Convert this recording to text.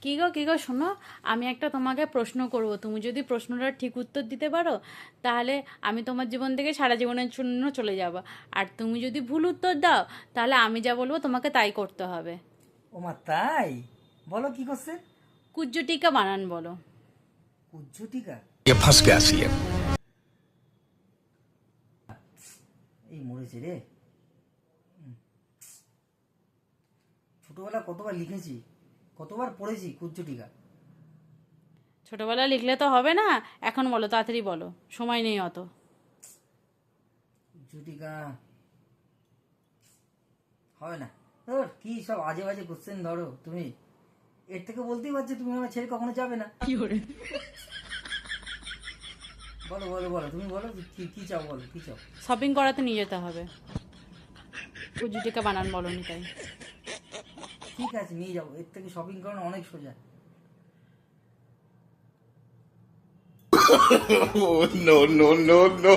কি গো শোনো, আমি একটা তোমাকে প্রশ্ন করব, তুমি যদি প্রশ্নটার ঠিক উত্তর দিতে পারো তাহলে আমি তোমার জীবন থেকে সারা জীবনের জন্য চলে যাব, আর তুমি যদি ভুল উত্তর দাও তাহলে আমি যা বলবো তোমাকে তাই করতে হবে। ও মা তাই? বলো কি করছে? কুজ্জটিকা বানান বলো। কুজ্ঝটিকা? ये फंस गया सीएम। এই মরেছে রে। ছোটবেলা কতবার লিখেছি, কতবার পড়েছি কুজ্ঝটিকা। ছোটবেলায় লিখলে তো হবে না, এখন বলো, তাড়াতাড়ি বলো, সময় নেই অত। কুজ্ঝটিকা হবে না। ধর কি সব আজে বাজে কোশ্চেন ধরো তুমি। এর থেকে বলতেই পারছো তুমি আমার ছেড়ে কখনো যাবে না। বলো বলো বলো, তুমি বলো কি কি চাও, বলো কি চাও। শপিং করাতে নিয়ে যেতে হবে, কুজ্জটিকা বানান বলনি তাই। ঠিক আছে নিয়ে যাবো, এর থেকে শপিং করানো অনেক সোজা। Oh, no, no, no, no.